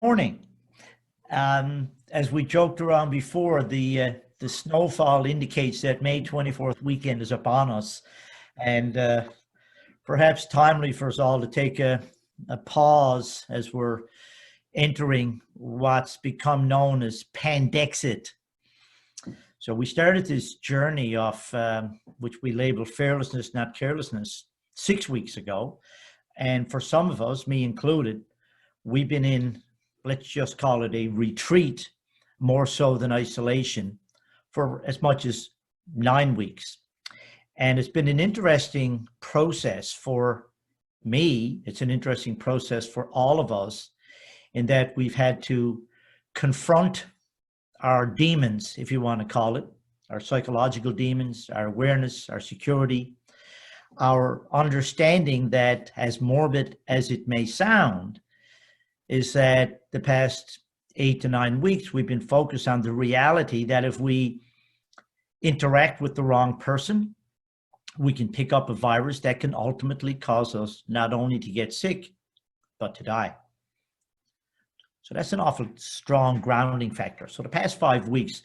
Morning. As we joked around before, the snowfall indicates that May 24th weekend is upon us, and perhaps timely for us all to take a pause as we're entering what's become known as Pandexit. So we started this journey of which we label Fearlessness, not Carelessness, 6 weeks ago, and for some of us, me included, we've been in, let's just call it a retreat, more so than isolation, for as much as 9 weeks. And it's been an interesting process for me. It's an interesting process for all of us in that we've had to confront our demons, if you want to call it, our psychological demons, our awareness, our security, our understanding that, as morbid as it may sound, is that the past 8 to 9 weeks, we've been focused on the reality that if we interact with the wrong person, we can pick up a virus that can ultimately cause us not only to get sick, but to die. So that's an awful strong grounding factor. So the past 5 weeks,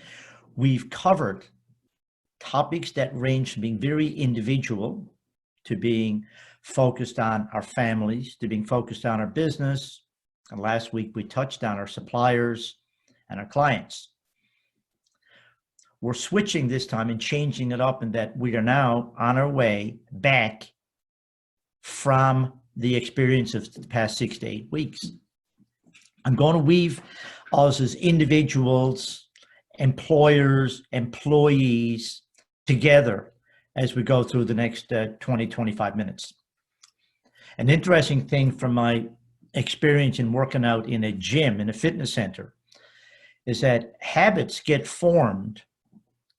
we've covered topics that range from being very individual to being focused on our families, to being focused on our business. And last week, we touched on our suppliers and our clients. We're switching this time and changing it up in that we are now on our way back from the experience of the past 6 to 8 weeks. I'm going to weave us as individuals, employers, employees together as we go through the next 20, 25 minutes. An interesting thing from my experience in working out in a gym, in a fitness center, is that habits get formed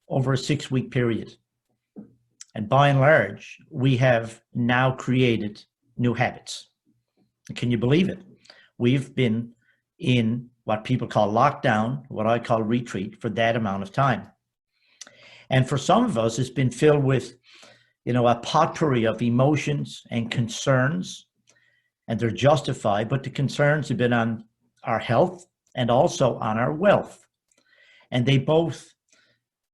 over a 6-week period. And by and large, we have now created new habits. Can you believe it? We've been in what people call lockdown, what I call retreat, for that amount of time. And for some of us, it's been filled with, a potpourri of emotions and concerns, and they're justified, but the concerns have been on our health and also on our wealth. And they both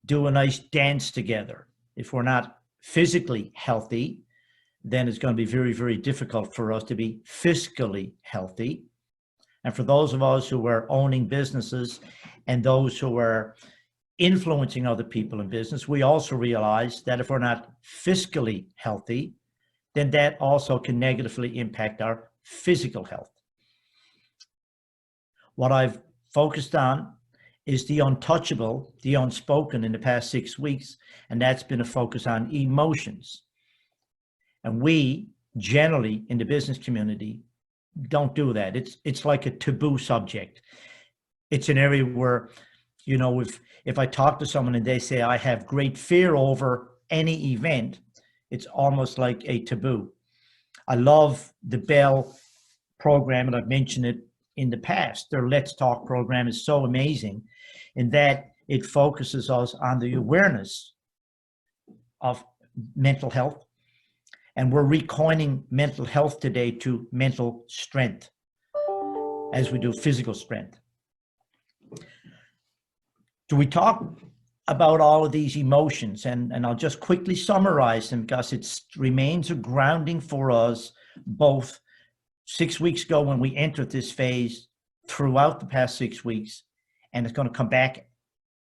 do a nice dance together. If we're not physically healthy, then it's going to be very, very difficult for us to be fiscally healthy. And for those of us who are owning businesses and those who are influencing other people in business, we also realize that if we're not fiscally healthy, then that also can negatively impact our physical health. What I've focused on is the untouchable, the unspoken in the past 6 weeks, and that's been a focus on emotions. And we generally in the business community don't do that. It's like a taboo subject. It's an area where, if I talk to someone and they say, I have great fear over any event, it's almost like a taboo. I love the Bell program, and I've mentioned it in the past. Their Let's Talk program is so amazing in that it focuses us on the awareness of mental health. And we're recoining mental health today to mental strength as we do physical strength. So we talk about all of these emotions, and I'll just quickly summarize them because it remains a grounding for us both 6 weeks ago when we entered this phase, throughout the past 6 weeks, and it's going to come back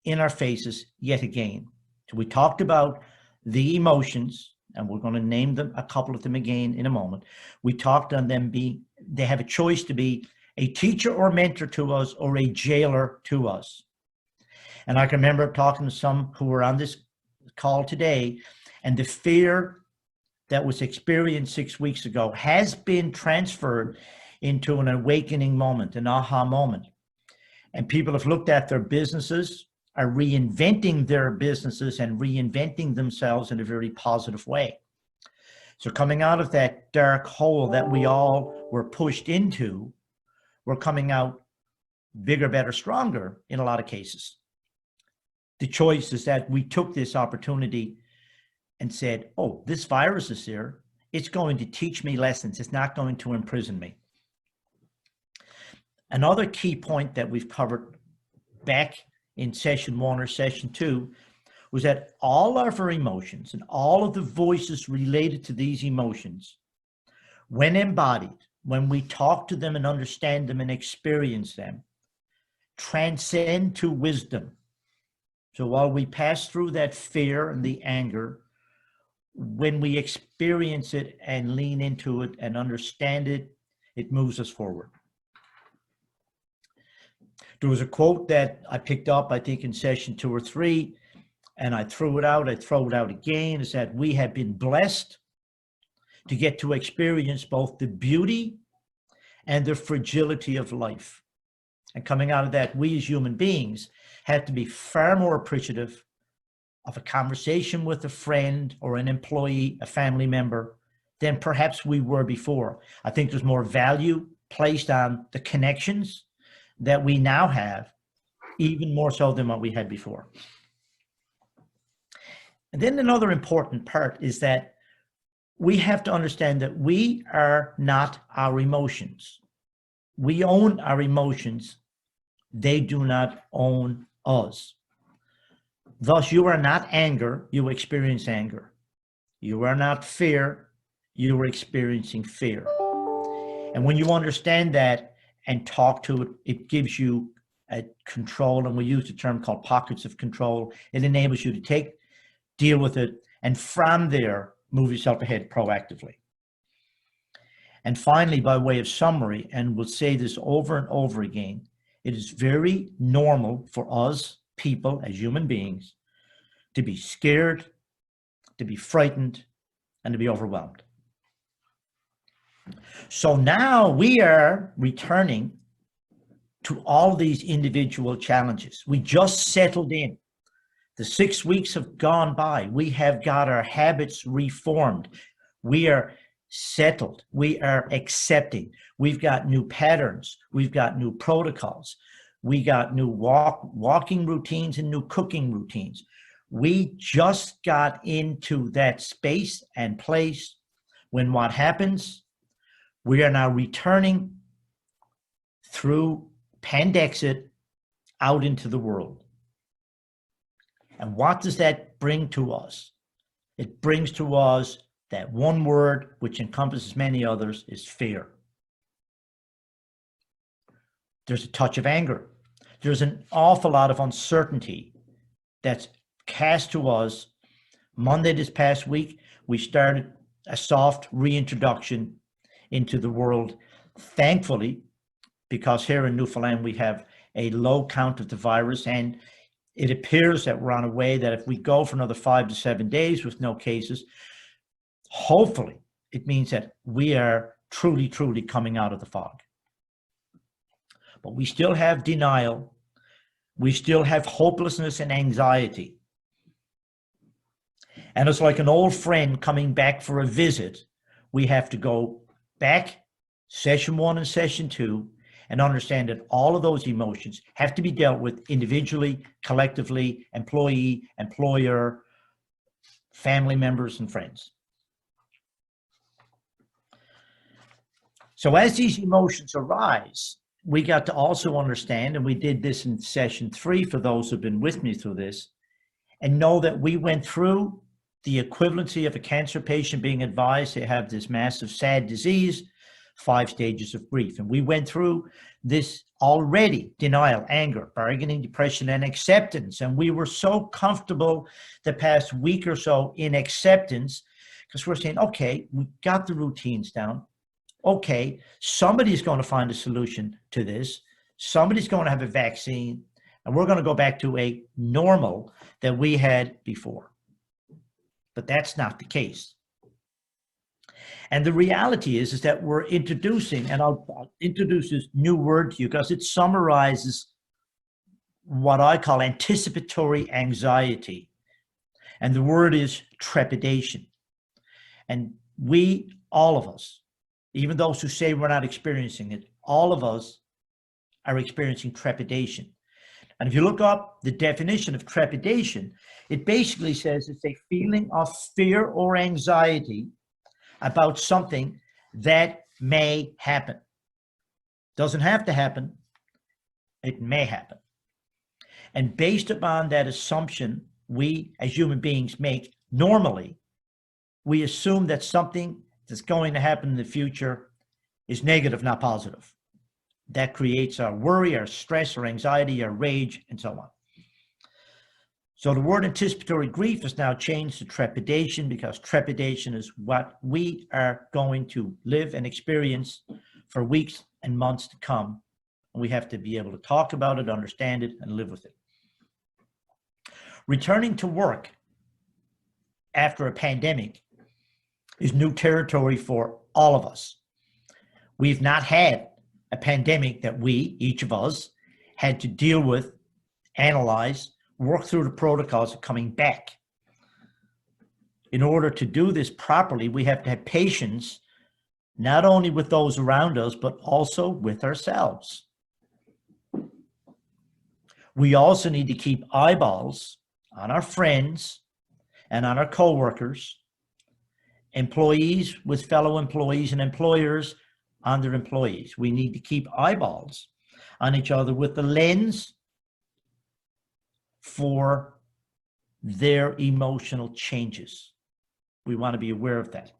in our faces yet again. So we talked about the emotions, and we're going to name them, a couple of them again in a moment. We talked on them they have a choice to be a teacher or mentor to us or a jailer to us. And I can remember talking to some who were on this call today, and the fear that was experienced 6 weeks ago has been transferred into an awakening moment, an aha moment. And people have looked at their businesses, are reinventing their businesses and reinventing themselves in a very positive way. So coming out of that dark hole that we all were pushed into, we're coming out bigger, better, stronger in a lot of cases. The choice is that we took this opportunity and said, oh, this virus is here. It's going to teach me lessons. It's not going to imprison me. Another key point that we've covered back in session 1 or session 2 was that all of our emotions and all of the voices related to these emotions, when embodied, when we talk to them and understand them and experience them, transcend to wisdom. So while we pass through that fear and the anger, when we experience it and lean into it and understand it, it moves us forward. There was a quote that I picked up, I think in session 2 or 3, and I threw it out, I throw it out again, is that we have been blessed to get to experience both the beauty and the fragility of life. And coming out of that, we as human beings have to be far more appreciative of a conversation with a friend or an employee, a family member, than perhaps we were before. I think there's more value placed on the connections that we now have, even more so than what we had before. And then another important part is that we have to understand that we are not our emotions. We own our emotions. They do not own us. Thus, you are not anger, you experience anger. You are not fear, you are experiencing fear. And when you understand that and talk to it, it gives you a control, and we use the term called pockets of control. It enables you to deal with it, and from there, move yourself ahead proactively. And finally, by way of summary, and we'll say this over and over again, it is very normal for us people as human beings to be scared, to be frightened, and to be overwhelmed. So now we are returning to all these individual challenges. We just settled in. The 6 weeks have gone by. We have got our habits reformed. We are settled. We are accepting. We've got new patterns. We've got new protocols. We got new walking routines and new cooking routines. We just got into that space and place when what happens, we are now returning through Pandexit out into the world. And what does that bring to us? It brings to us that one word, which encompasses many others, is fear. There's a touch of anger. There's an awful lot of uncertainty that's cast to us. Monday this past week, we started a soft reintroduction into the world, thankfully, because here in Newfoundland, we have a low count of the virus, and it appears that we're on a way that if we go for another 5 to 7 days with no cases, hopefully it means that we are truly, truly coming out of the fog. But we still have denial. We still have hopelessness and anxiety. And it's like an old friend coming back for a visit. We have to go back, session 1 and session 2, and understand that all of those emotions have to be dealt with individually, collectively, employee, employer, family members, and friends. So as these emotions arise, we got to also understand, and we did this in session 3 for those who've been with me through this, and know that we went through the equivalency of a cancer patient being advised they have this massive, sad disease, 5 stages of grief. And we went through this already: denial, anger, bargaining, depression, and acceptance. And we were so comfortable the past week or so in acceptance, because we're saying, okay, we got the routines down. Okay, somebody's going to find a solution to this. Somebody's going to have a vaccine, and we're going to go back to a normal that we had before. But that's not the case. And the reality is that we're introducing, and I'll introduce this new word to you because it summarizes what I call anticipatory anxiety. And the word is trepidation. And we, all of us, even those who say we're not experiencing it, all of us are experiencing trepidation. And if you look up the definition of trepidation, it basically says it's a feeling of fear or anxiety about something that may happen. Doesn't have to happen, It may happen. And based upon that assumption, we as human beings make normally, we assume that something that's going to happen in the future is negative, not positive. That creates our worry, our stress, our anxiety, our rage, and so on. So the word anticipatory grief has now changed to trepidation, because trepidation is what we are going to live and experience for weeks and months to come. And we have to be able to talk about it, understand it, and live with it. Returning to work after a pandemic is new territory for all of us. We've not had a pandemic that we, each of us, had to deal with, analyze, work through the protocols of coming back. In order to do this properly, we have to have patience, not only with those around us, but also with ourselves. We also need to keep eyeballs on our friends and on our coworkers, employees with fellow employees, and employers on their employees. We need to keep eyeballs on each other with the lens for their emotional changes. We want to be aware of that.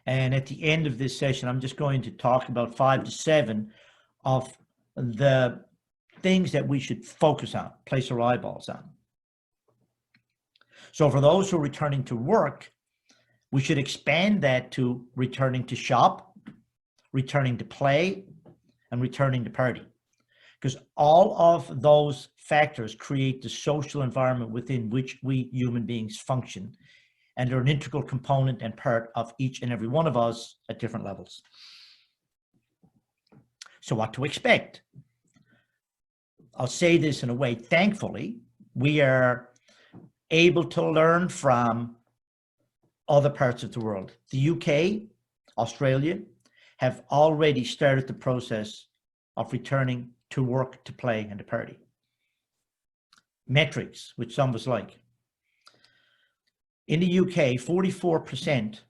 And at the end of this session, I'm just going to talk about 5 to 7 of the things that we should focus on, place our eyeballs on. So for those who are returning to work, we should expand that to returning to shop, returning to play, and returning to party. Because all of those factors create the social environment within which we human beings function, and they're an integral component and part of each and every one of us at different levels. So what to expect? I'll say this in a way, thankfully, we are able to learn from other parts of the world. The UK, Australia, have already started the process of returning to work, to play, and to party. Metrics, which some of us like. In the UK, 44%,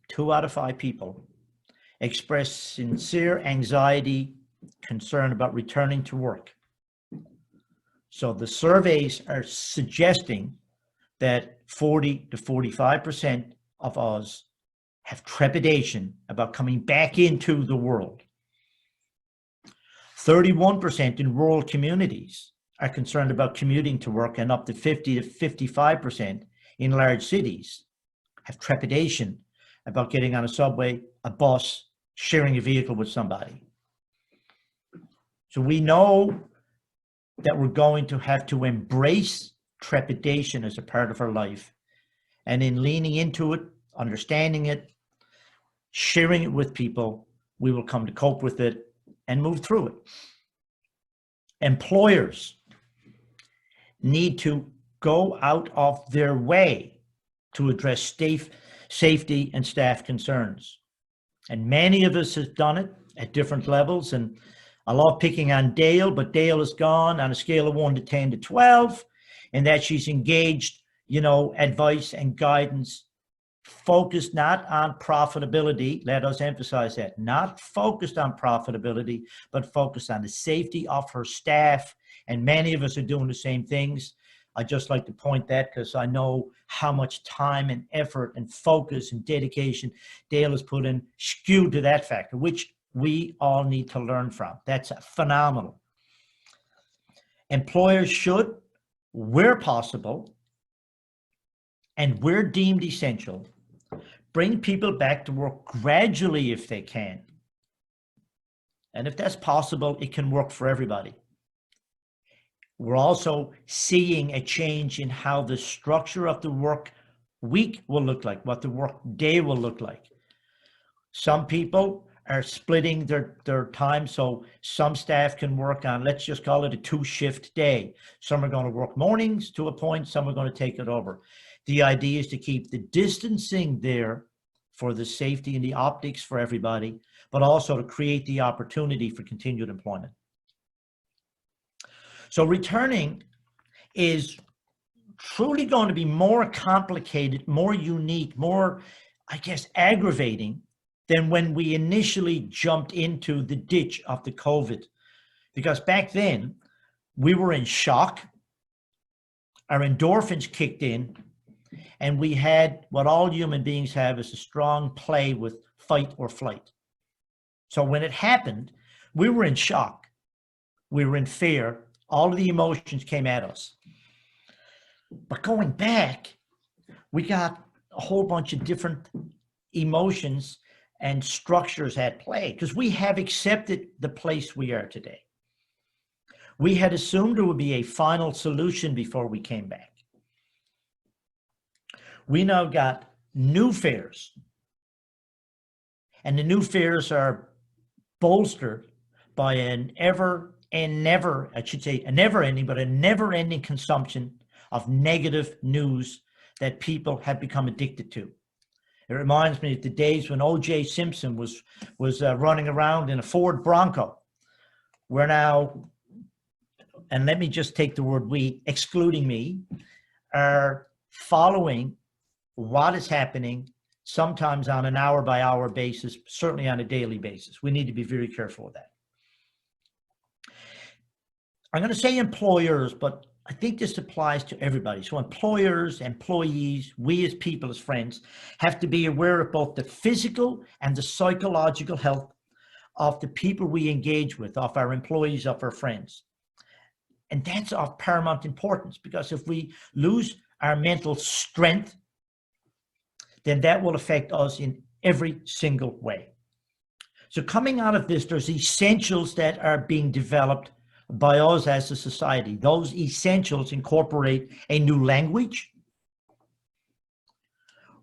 2 out of 5 people, express sincere anxiety, concern about returning to work. So the surveys are suggesting that 40 to 45% of us have trepidation about coming back into the world. 31% in rural communities are concerned about commuting to work, and up to 50 to 55% in large cities have trepidation about getting on a subway, a bus, sharing a vehicle with somebody. So we know that we're going to have to embrace trepidation as a part of our life. And in leaning into it, understanding it, sharing it with people, we will come to cope with it and move through it. Employers need to go out of their way to address safety and staff concerns. And many of us have done it at different levels. And I love picking on Dale, but Dale is gone on a scale of 1 to 10 to 12, and that she's engaged, advice and guidance focused not on profitability. Let us emphasize that, not focused on profitability, but focused on the safety of her staff. And many of us are doing the same things. I just like to point that because I know how much time and effort and focus and dedication Dale has put in, skewed to that factor, which we all need to learn from. That's phenomenal. Employers should, where possible, and where deemed essential, bring people back to work gradually if they can. And if that's possible, it can work for everybody. We're also seeing a change in how the structure of the work week will look like, what the work day will look like. Some people are splitting their time, so some staff can work on, let's just call it a 2-shift day. Some are going to work mornings to a point, some are going to take it over. The idea is to keep the distancing there for the safety and the optics for everybody, but also to create the opportunity for continued employment. So returning is truly going to be more complicated, more unique, more, aggravating than when we initially jumped into the ditch of the COVID. Because back then we were in shock, our endorphins kicked in, and we had what all human beings have is a strong play with fight or flight. So when it happened, we were in shock, we were in fear, all of the emotions came at us. But going back, we got a whole bunch of different emotions and structures at play because we have accepted the place we are today. We had assumed there would be a final solution before we came back. We now got new fears, and the new fears are bolstered by a never-ending consumption of negative news that people have become addicted to. It reminds me of the days when O.J. Simpson was running around in a Ford Bronco. We're now, and let me just take the word we, excluding me, are following what is happening, sometimes on an hour-by-hour basis, certainly on a daily basis. We need to be very careful with that. I'm going to say employers, but I think this applies to everybody. So employers, employees, we as people, as friends, have to be aware of both the physical and the psychological health of the people we engage with, of our employees, of our friends. And that's of paramount importance, because if we lose our mental strength, then that will affect us in every single way. So coming out of this, there's essentials that are being developed by us as a society. Those essentials incorporate a new language.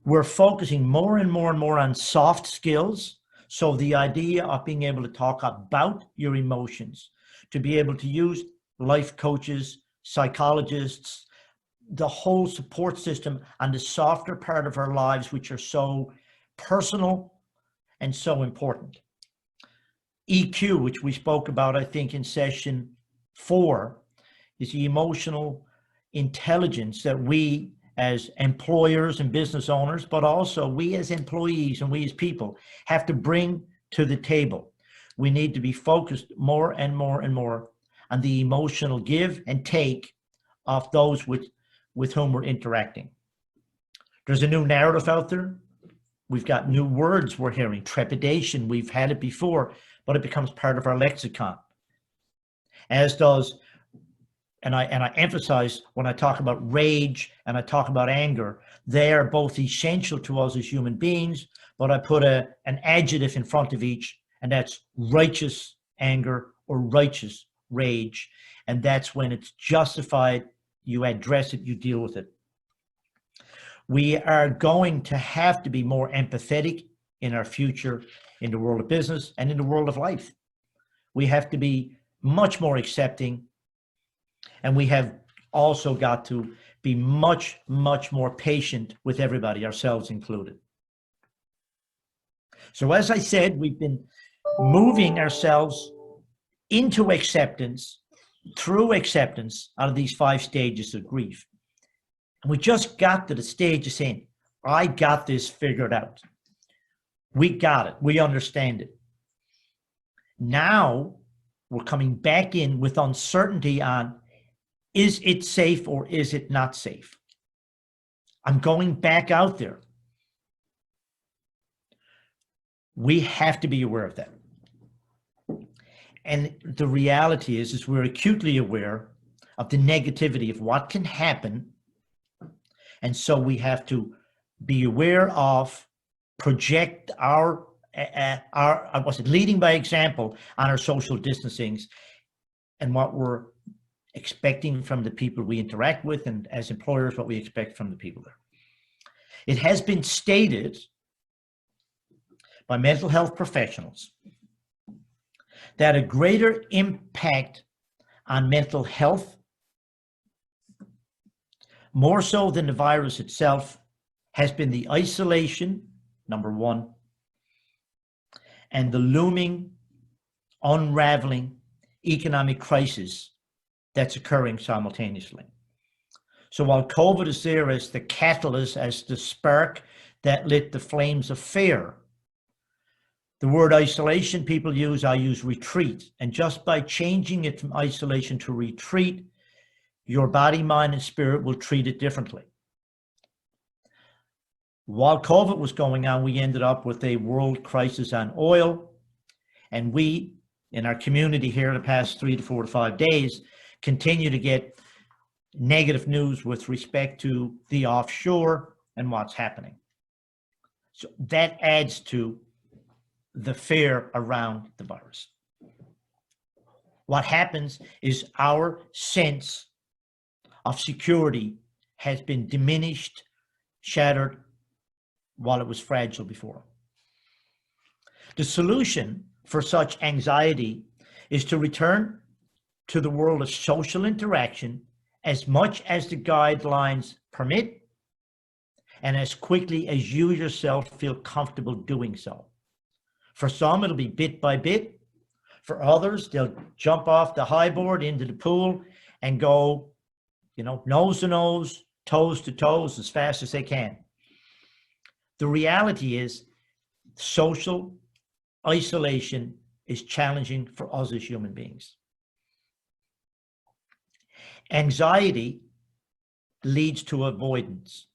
We're focusing more and more and more on soft skills. So the idea of being able to talk about your emotions, to be able to use life coaches, psychologists, the whole support system on the softer part of our lives, which are so personal and so important. EQ, which we spoke about, I think, in session 4, is the emotional intelligence that we as employers and business owners, but also we as employees and we as people have to bring to the table. We need to be focused more and more and more on the emotional give and take of those with whom we're interacting. There's a new narrative out there. We've got new words we're hearing. Trepidation, we've had it before, but it becomes part of our lexicon. As does, and I emphasize when I talk about rage and I talk about anger, they are both essential to us as human beings, but I put an adjective in front of each, and that's righteous anger or righteous rage. And that's when it's justified, you address it, you deal with it. We are going to have to be more empathetic in our future, in the world of business and in the world of life. We have to be much more accepting, and we have also got to be much, much more patient with everybody, ourselves included. So as I said, we've been moving ourselves into acceptance, through acceptance, out of these 5 stages of grief. And we just got to the stage of saying, I got this figured out. We got it. We understand it. Now we're coming back in with uncertainty on, is it safe or is it not safe? I'm going back out there. We have to be aware of that. And the reality is we're acutely aware of the negativity of what can happen. And so we have to be aware of, project our leading by example on our social distancings and what we're expecting from the people we interact with, and as employers, what we expect from the people there. It has been stated by mental health professionals that a greater impact on mental health, more so than the virus itself, has been the isolation, number 1, and the looming, unraveling economic crisis that's occurring simultaneously. So while COVID is there as the catalyst, as the spark that lit the flames of fear, The word isolation people use, I use retreat. And just by changing it from isolation to retreat, your body, mind, and spirit will treat it differently. While COVID was going on, we ended up with a world crisis on oil. And we, in our community here in the past 3 to 4 to 5 days, continue to get negative news with respect to the offshore and what's happening. So that adds to the fear around the virus. What happens is our sense of security has been diminished, shattered, while it was fragile before. The solution for such anxiety is to return to the world of social interaction as much as the guidelines permit and as quickly as you yourself feel comfortable doing so. For some, it'll be bit by bit. For others, they'll jump off the high board into the pool and go, nose to nose, toes to toes as fast as they can. The reality is social isolation is challenging for us as human beings. Anxiety leads to avoidance.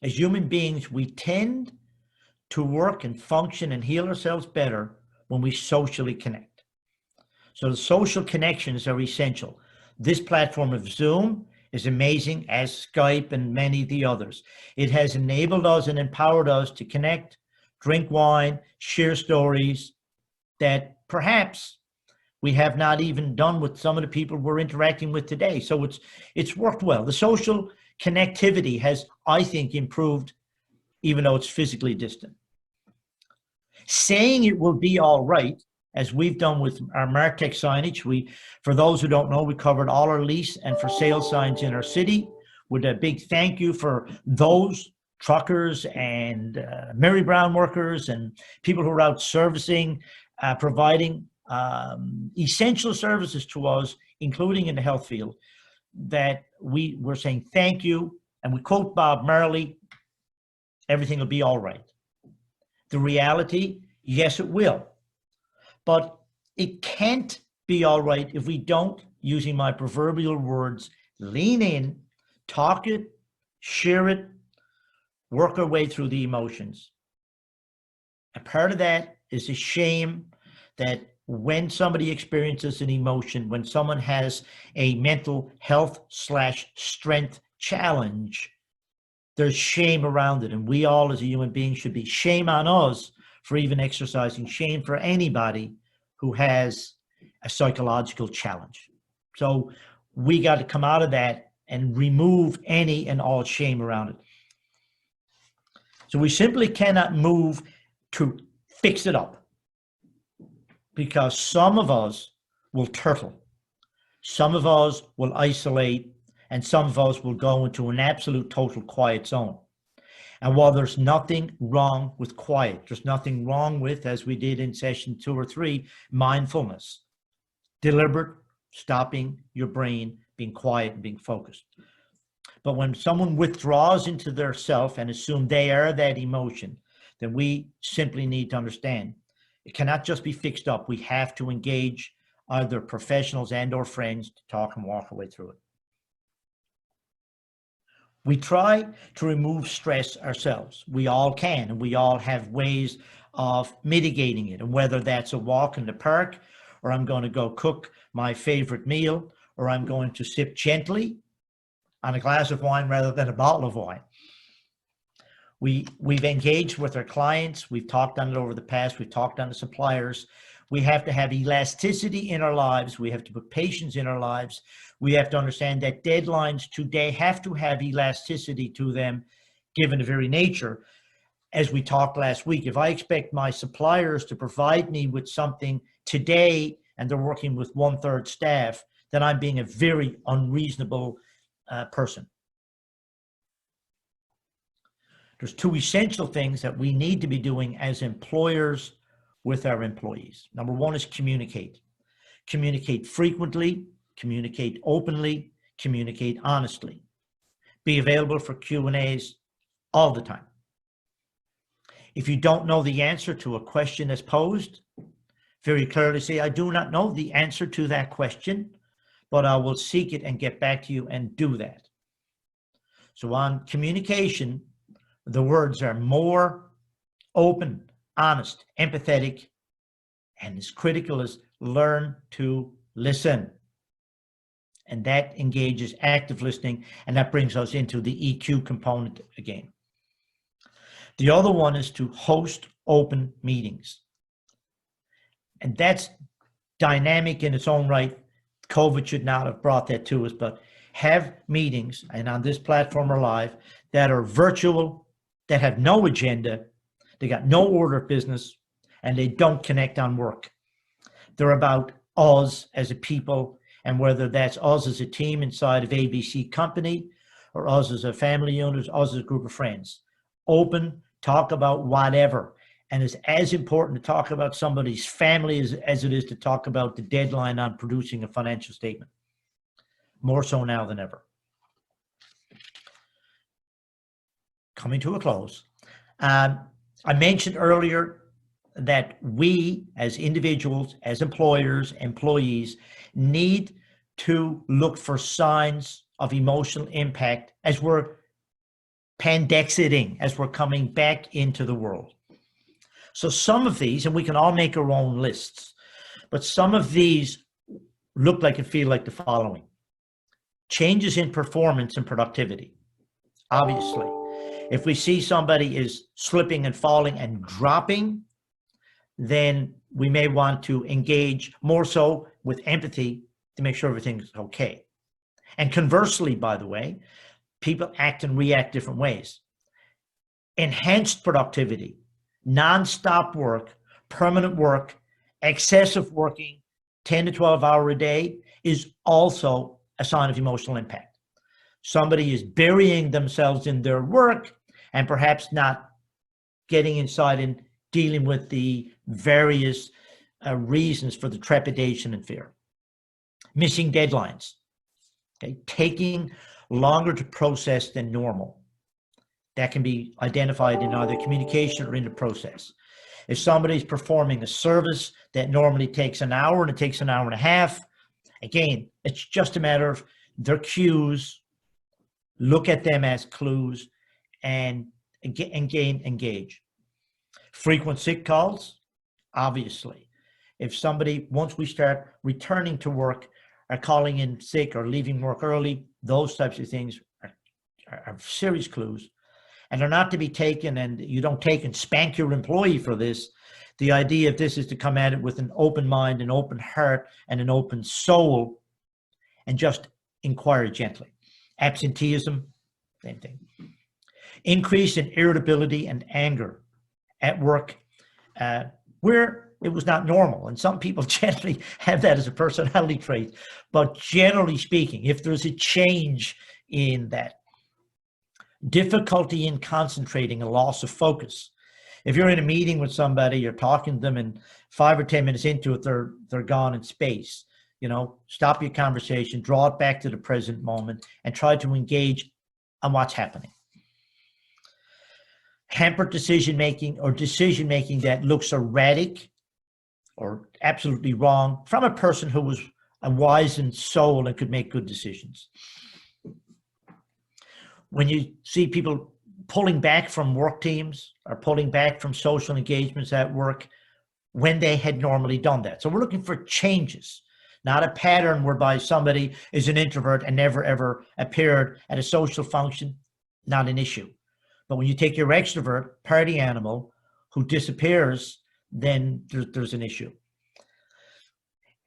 As human beings, we tend to work and function and heal ourselves better when we socially connect. So the social connections are essential. This platform of Zoom is amazing, as Skype and many of the others. It has enabled us and empowered us to connect, drink wine, share stories that perhaps we have not even done with some of the people we're interacting with today. So it's worked well. The social connectivity has, I think, improved, even though it's physically distant. Saying it will be all right, as we've done with our MarTech signage. For those who don't know, we covered all our lease and for sale signs in our city, with a big thank you for those truckers and Mary Brown workers and people who are out servicing, providing essential services to us, including in the health field, that we're saying thank you. And we quote Bob Marley, everything will be all right. The reality, yes, it will. But it can't be all right if we don't, using my proverbial words, lean in, talk it, share it, work our way through the emotions. A part of that is the shame that when somebody experiences an emotion, when someone has a mental health/strength challenge, there's shame around it. And we all as a human being should be shame on us for even exercising, shame for anybody who has a psychological challenge. So we got to come out of that and remove any and all shame around it. So we simply cannot move to fix it up, because some of us will turtle, some of us will isolate, and some of us will go into an absolute total quiet zone. And while there's nothing wrong with quiet, there's nothing wrong with, as we did in session 2 or 3, mindfulness, deliberate stopping your brain, being quiet and being focused. But when someone withdraws into their self and assume they are that emotion, then we simply need to understand it cannot just be fixed up. We have to engage either professionals and or friends to talk and walk our way through it. We try to remove stress ourselves. We all can, and we all have ways of mitigating it. And whether that's a walk in the park, or I'm going to go cook my favorite meal, or I'm going to sip gently on a glass of wine rather than a bottle of wine. We've engaged with our clients. We've talked on it over the past. We've talked on the suppliers. We have to have elasticity in our lives. We have to put patience in our lives. We have to understand that deadlines today have to have elasticity to them, given the very nature. As we talked last week, if I expect my suppliers to provide me with something today and they're working with 1/3 staff, then I'm being a very unreasonable person. There's 2 essential things that we need to be doing as employers with our employees. Number 1 is communicate. Communicate frequently, communicate openly, communicate honestly. Be available for Q&As all the time. If you don't know the answer to a question that's posed, very clearly say, I do not know the answer to that question, but I will seek it and get back to you and do that. So on communication, the words are more, open, honest, empathetic, and as critical as learn to listen. And that engages active listening, and that brings us into the EQ component again. The other one is to host open meetings. And that's dynamic in its own right. COVID should not have brought that to us, but have meetings, and on this platform or live, that are virtual, that have no agenda, they got no order of business, and they don't connect on work. They're about us as a people, and whether that's us as a team inside of ABC company, or us as a family unit, us as a group of friends. Open, talk about whatever. And it's as important to talk about somebody's family as it is to talk about the deadline on producing a financial statement. More so now than ever. Coming to a close. I mentioned earlier that we as individuals, as employers, employees, need to look for signs of emotional impact as we're pandexiting, as we're coming back into the world. So some of these, and we can all make our own lists, but some of these look like and feel like the following. Changes in performance and productivity. Obviously, if we see somebody is slipping and falling and dropping, then we may want to engage more so with empathy to make sure everything's okay. And conversely, by the way, people act and react different ways. Enhanced productivity, non-stop work, permanent work, excessive working, 10 to 12 hours a day is also a sign of emotional impact. Somebody is burying themselves in their work and perhaps not getting inside and dealing with the various reasons for the trepidation and fear. Missing deadlines, okay? Taking longer to process than normal. That can be identified in either communication or in the process. If somebody's performing a service that normally takes an hour and it takes an hour and a half, again, it's just a matter of their cues, look at them as clues, and engage. Frequent sick calls, obviously. If somebody, once we start returning to work, are calling in sick or leaving work early, those types of things are serious clues. And they're not to be taken, and you don't take and spank your employee for this. The idea of this is to come at it with an open mind, an open heart, and an open soul, and just inquire gently. Absenteeism, same thing. Increase in irritability and anger at work, where it was not normal. And some people generally have that as a personality trait. But generally speaking, if there's a change in that, difficulty in concentrating, a loss of focus. If you're in a meeting with somebody, you're talking to them, and 5 or 10 minutes into it, they're gone in space. You know, stop your conversation, draw it back to the present moment, and try to engage on what's happening. Hampered decision-making, or decision-making that looks erratic or absolutely wrong from a person who was a wizened soul and could make good decisions. When you see people pulling back from work teams or pulling back from social engagements at work when they had normally done that. So we're looking for changes, not a pattern whereby somebody is an introvert and never ever appeared at a social function, not an issue. But when you take your extrovert, party animal, who disappears, then there's an issue.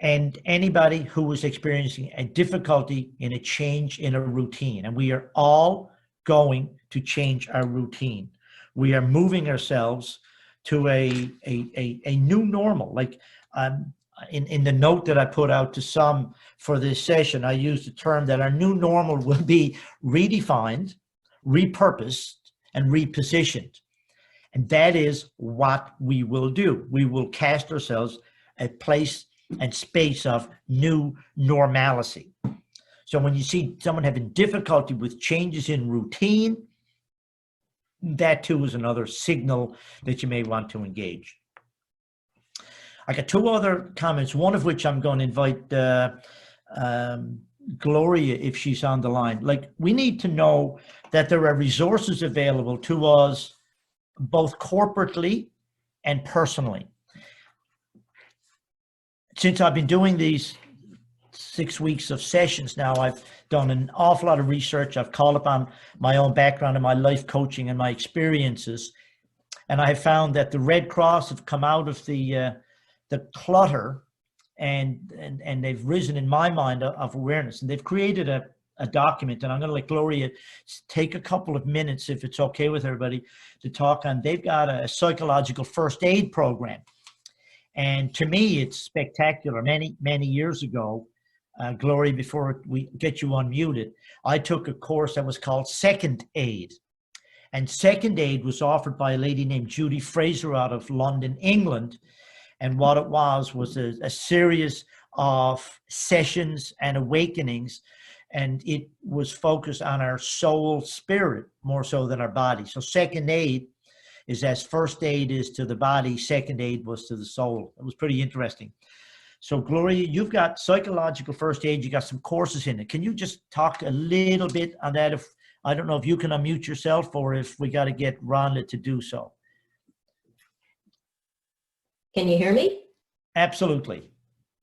And anybody who is experiencing a difficulty in a change in a routine, and we are all going to change our routine. We are moving ourselves to a new normal. Like in the note that I put out to some for this session, I used the term that our new normal will be redefined, repurposed, and repositioned. And that is what we will do. We will cast ourselves a place and space of new normalcy. So when you see someone having difficulty with changes in routine, that too is another signal that you may want to engage. I got two other comments, one of which I'm going to invite Gloria, if she's on the line. Like, we need to know that there are resources available to us both corporately and personally. Since I've been doing these 6 weeks of sessions now, I've done an awful lot of research. I've called upon my own background and my life coaching and my experiences. And I have found that the Red Cross have come out of the clutter, and they've risen in my mind of awareness, and they've created a document, and I'm going to let Gloria take a couple of minutes, if it's okay with everybody, to talk on. They've got a psychological first aid program, and to me it's spectacular. Many years ago, Gloria, before we get you unmuted, I took a course that was called Second Aid, and Second Aid was offered by a lady named Judy Fraser out of London, England. And what it was a series of sessions and awakenings, and it was focused on our soul spirit more so than our body. So second aid is as first aid is to the body, second aid was to the soul. It was pretty interesting. So Gloria, you've got psychological first aid, you got some courses in it. Can you just talk a little bit on that? If I don't know if you can unmute yourself or if we got to get Rhonda to do so. Can you hear me? Absolutely.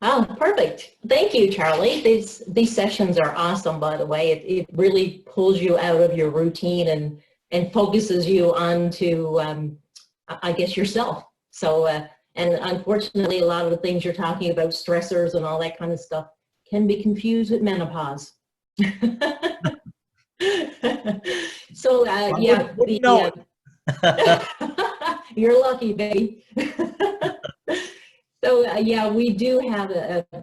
Oh, perfect. Thank you, Charlie. These sessions are awesome, by the way. It really pulls you out of your routine and focuses you onto, I guess, yourself. So, and unfortunately, a lot of the things you're talking about, stressors and all that kind of stuff, can be confused with menopause. So, yeah. You're lucky, baby. So yeah, we do have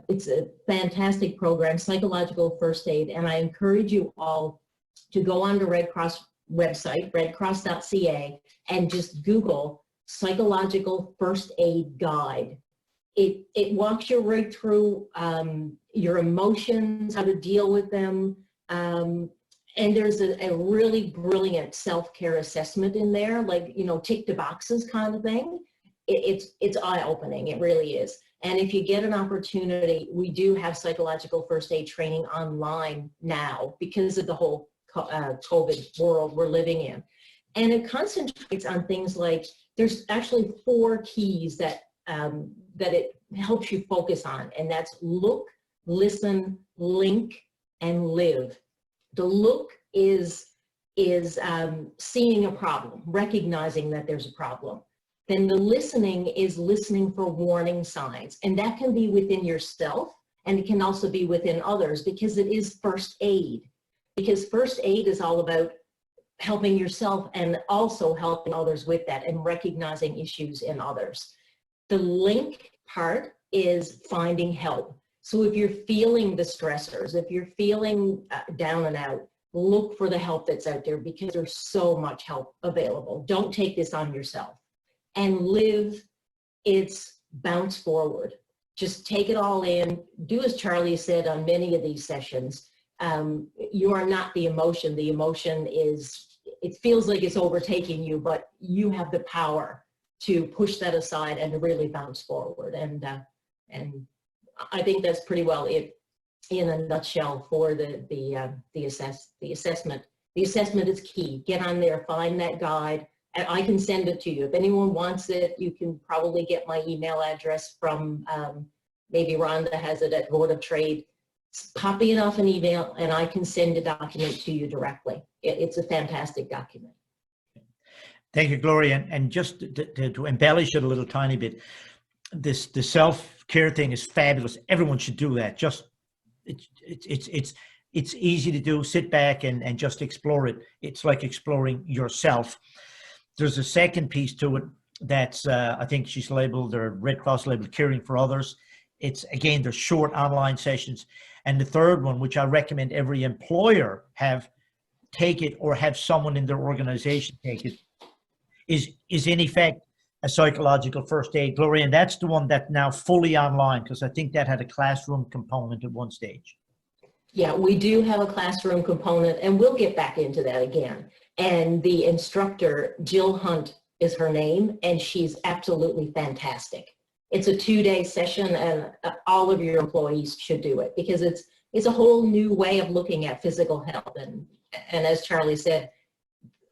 it's a fantastic program, Psychological First Aid, and I encourage you all to go on the Red Cross website, redcross.ca, and just Google Psychological First Aid Guide. It walks you right through your emotions, how to deal with them, and there's a really brilliant self-care assessment in there, like, you know, tick the boxes kind of thing. It's eye-opening, it really is. And if you get an opportunity, we do have psychological first aid training online now because of the whole COVID world we're living in. And it concentrates on things like, there's actually 4 keys that it helps you focus on, and that's look, listen, link, and live. The look is seeing a problem, recognizing that there's a problem. Then the listening is listening for warning signs, and that can be within yourself, and it can also be within others, because it is first aid. Because first aid is all about helping yourself and also helping others with that and recognizing issues in others. The link part is finding help. So if you're feeling the stressors, if you're feeling down and out, look for the help that's out there, because there's so much help available. Don't take this on yourself. And live, it's bounce forward. Just take it all in. Do as Charlie said on many of these sessions. You are not the emotion. The emotion is, it feels like it's overtaking you, but you have the power to push that aside and to really bounce forward. And I think that's pretty well it in a nutshell for the assessment. The assessment is key. Get on there, find that guide. And I can send it to you. If anyone wants it, you can probably get my email address from, maybe Rhonda has it at Board of Trade. Copy it off an email and I can send a document to you directly. It's a fantastic document. Thank you, Gloria. And just to embellish it a little tiny bit, the self-care thing is fabulous. Everyone should do that. Just it's easy to do. Sit back and just explore it. It's like exploring yourself. There's a second piece to it that's, I think she's labeled, or Red Cross labeled, caring for others. It's, again, there's short online sessions. And the third one, which I recommend every employer take it or have someone in their organization take it, is in effect a psychological first aid. Gloria, and that's the one that's now fully online, because I think that had a classroom component at one stage. Yeah, we do have a classroom component, and we'll get back into that again. And the instructor, Jill Hunt is her name, and she's absolutely fantastic. It's a 2-day session, and all of your employees should do it because it's a whole new way of looking at physical health. And as Charlie said,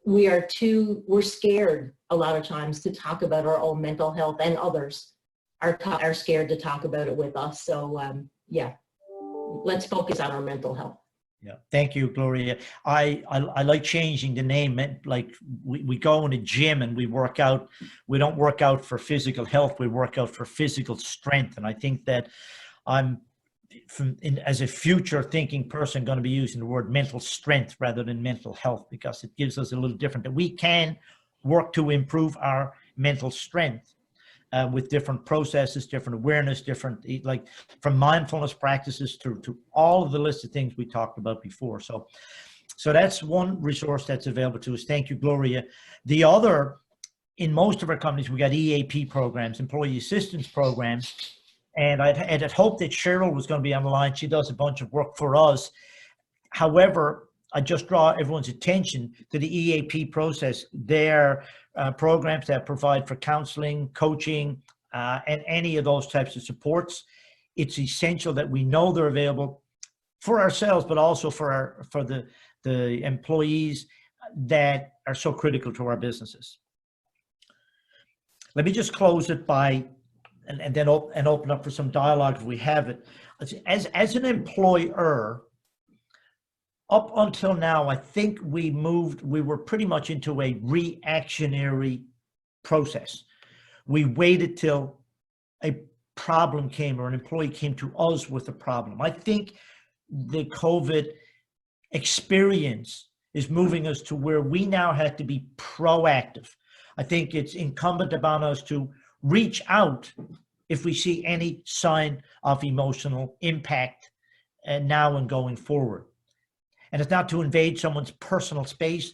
we're scared a lot of times to talk about our own mental health, and others are scared to talk about it with us. So yeah, let's focus on our mental health. Yeah, thank you, Gloria. I like changing the name. Like we go in a gym and we work out. We don't work out for physical health. We work out for physical strength. And I think that I'm, as a future thinking person, going to be using the word mental strength rather than mental health, because it gives us a little different, that we can work to improve our mental strength with different processes, different awareness, different, like from mindfulness practices to all of the list of things we talked about before. So that's one resource that's available to us. Thank you, Gloria. The other, in most of our companies, we got EAP programs, employee assistance programs. And I had hoped that Cheryl was going to be on the line. She does a bunch of work for us. However, I just draw everyone's attention to the EAP process. They're programs that provide for counseling, coaching, and any of those types of supports. It's essential that we know they're available for ourselves, but also for the employees that are so critical to our businesses. Let me just close it by and then open up for some dialogue if we have it. As an employer, up until now, I think we were pretty much into a reactionary process. We waited till a problem came or an employee came to us with a problem. I think the COVID experience is moving us to where we now have to be proactive. I think it's incumbent upon us to reach out if we see any sign of emotional impact now and going forward. And it's not to invade someone's personal space,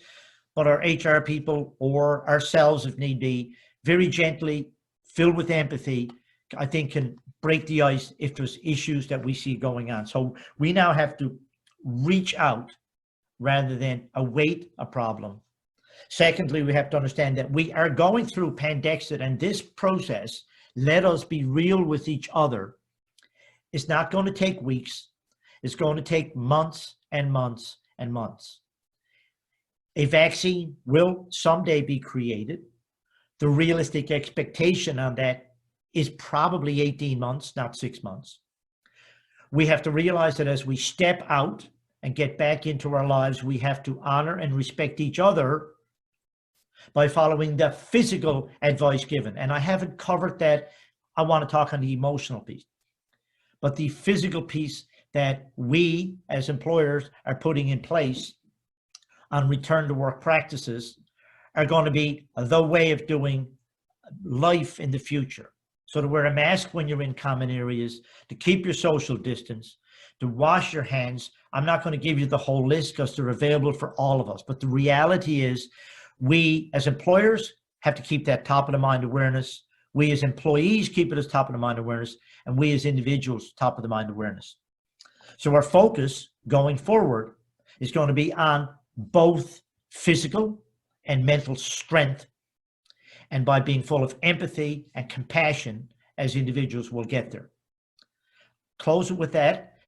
but our HR people or ourselves, if need be, very gently, filled with empathy, I think can break the ice if there's issues that we see going on. So we now have to reach out rather than await a problem. Secondly, we have to understand that we are going through Pandexit, and this process, let us be real with each other, it's not going to take weeks. It's going to take months and months and months. A vaccine will someday be created. The realistic expectation on that is probably 18 months, not 6 months. We have to realize that as we step out and get back into our lives, we have to honor and respect each other by following the physical advice given. And I haven't covered that. I want to talk on the emotional piece. But the physical piece that we as employers are putting in place on return to work practices are going to be the way of doing life in the future. So to wear a mask when you're in common areas, to keep your social distance, to wash your hands. I'm not going to give you the whole list because they're available for all of us. But the reality is we as employers have to keep that top of the mind awareness. We as employees keep it as top of the mind awareness, and we as individuals top of the mind awareness. So our focus going forward is going to be on both physical and mental strength. And by being full of empathy and compassion as individuals, we'll get there. Close it with that.